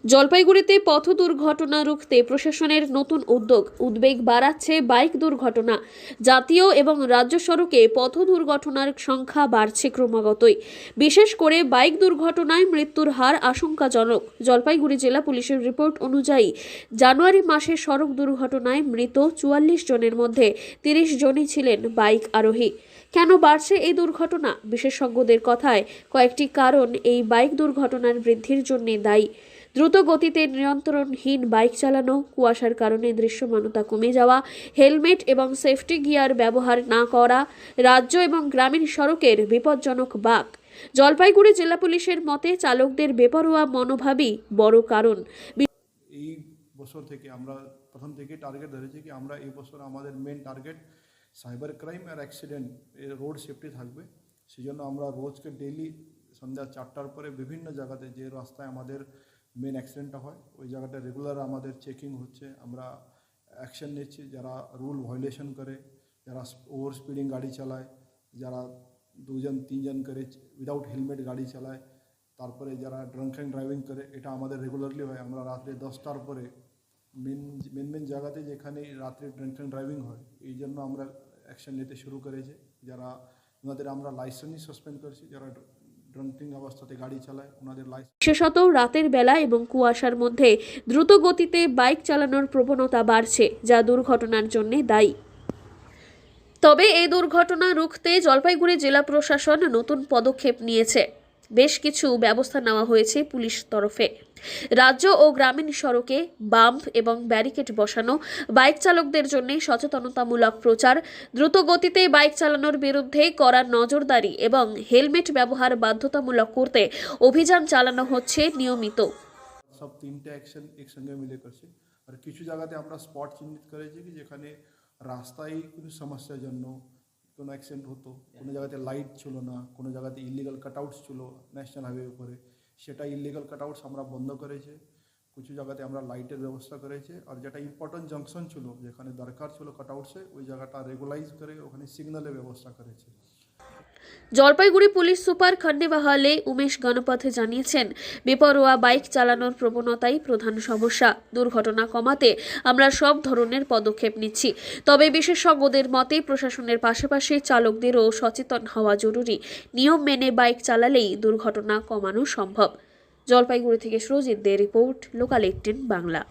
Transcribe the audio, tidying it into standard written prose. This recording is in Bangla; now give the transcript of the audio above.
জলপাইগুড়িতে পথ দুর্ঘটনা রুখতে প্রশাসনের নতুন উদ্বেগ বাড়াচ্ছে বাইক দুর্ঘটনা। জাতীয় এবং রাজ্য সড়কে পথ দুর্ঘটনার সংখ্যা বাড়ছে ক্রমাগতই। বিশেষ করে বাইক দুর্ঘটনায় মৃত্যুর হার আশঙ্কাজনক। জলপাইগুড়ি জেলা পুলিশের রিপোর্ট অনুযায়ী জানুয়ারি মাসে সড়ক দুর্ঘটনায় মৃত 44 জনের মধ্যে 30 জনই ছিলেন বাইক আরোহী। কেন বাড়ছে এই দুর্ঘটনা? বিশেষজ্ঞদের কথায় কয়েকটি কারণ এই বাইক দুর্ঘটনার বৃদ্ধির জন্য দায়ী। দ্রুত গতিতে নিয়ন্ত্রণহীন বাইক চালানো, কুয়াশার কারণে দৃশ্যমানতা কমে যাওয়া, হেলমেট এবং সেফটি গিয়ার ব্যবহার না করা, রাজ্য এবং গ্রামীণ সড়কের বিপজ্জনক বাঁক। জলপাইগুড়ি জেলা পুলিশের মতে চালকদের বেপরোয়া মনোভাবই বড় কারণ। এই বছর থেকে আমরা প্রথম থেকে টার্গেট ধরেছি কি আমরা এই বছর আমাদের মেন টার্গেট সাইবার ক্রাইম আর অ্যাক্সিডেন্ট রোড সেফটি থাকবে। সেই জন্য আমরা রোজকে ডেইলি সন্ধ্যা 4টার পরে বিভিন্ন জায়গাতে যে রাস্তায় আমাদের মেন অ্যাক্সিডেন্টটা হয় ওই জায়গাটা রেগুলার আমাদের চেকিং হচ্ছে। আমরা অ্যাকশন নিচ্ছি যারা রুল ভায়োলেশন করে, যারা ওভার স্পিডিং গাড়ি চালায়, যারা 2-3 জন করে উইদাউট হেলমেট গাড়ি চালায়, তারপরে যারা ড্রাঙ্ক অ্যান্ড ড্রাইভিং করে। এটা আমাদের রেগুলারলি হয়। আমরা রাত্রে 10টার পরে মেন জায়গাতে যেখানে রাত্রে ড্রাঙ্ক অ্যান্ড ড্রাইভিং হয় এই জন্য আমরা অ্যাকশন নিতে শুরু করেছি। যারা ওনাদের আমরা লাইসেন্সই সাসপেন্ড করেছি, যারা ড্রাঙ্কিং অবস্থাতে গাড়ি চালায় ওনাদের লাইসেন্স। বিশেষত রাতের বেলা এবং কুয়াশার মধ্যে দ্রুত গতিতে বাইক চালানোর প্রবণতা বাড়ছে, যা দুর্ঘটনার জন্য দায়ী। তবে এই দুর্ঘটনা রুখতে জলপাইগুড়ি জেলা প্রশাসন নতুন পদক্ষেপ নিয়েছে। বেশ কিছু ব্যবস্থা নেওয়া হয়েছে পুলিশ তরফে। রাজ্য ও গ্রামীণ সড়কে বাম্প এবং ব্যারিকেড বসানো, বাইক চালকদের জন্য সচেতনতামূলক প্রচার, দ্রুত গতিতে বাইক চালানোর বিরুদ্ধে কড়া নজরদারি এবং হেলমেট ব্যবহার বাধ্যতামূলক করতে অভিযান চালানো হচ্ছে নিয়মিত। সব 3টে অ্যাকশন একসঙ্গে মিলে করছি। আর কিছু জায়গাতে আমরা স্পট চিহ্নিত করেছি কি যেখানে রাস্তায় কোনো সমস্যার জন্য কোনো অ্যাক্সিডেন্ট হতো, কোনো জায়গাতে লাইট ছিল না, কোনো জায়গাতে ইলিগাল কাটআউটস ছিল ন্যাশনাল হাইওয়ে উপরে, সেটা ইলিগাল কাটআউটস আমরা বন্ধ করেছি। কিছু জায়গাতে আমরা লাইটের ব্যবস্থা করেছি। আর যেটা ইম্পর্টেন্ট জাংশন ছিল যেখানে দরকার ছিল কাটআউটসে ওই জায়গাটা রেগুলাইজ করে ওখানে সিগন্যালের ব্যবস্থা করেছে। জলপাইগুড়ি পুলিশ সুপার খন্ডেবাহালে উমেশ গণপথে জানিয়েছেন, বেপরোয়া বাইক চালানোর প্রবণতাই প্রধান সমস্যা। দুর্ঘটনা কমাতে আমরা সব ধরনের পদক্ষেপ নিচ্ছি। তবে বিশেষজ্ঞদের মতে প্রশাসনের পাশাপাশি চালকদেরও সচেতন হওয়া জরুরি। নিয়ম মেনে বাইক চালালেই দুর্ঘটনা কমানো সম্ভব। জলপাইগুড়ি থেকে সুরজিৎ দে রিপোর্ট, লোকাল 18 বাংলা।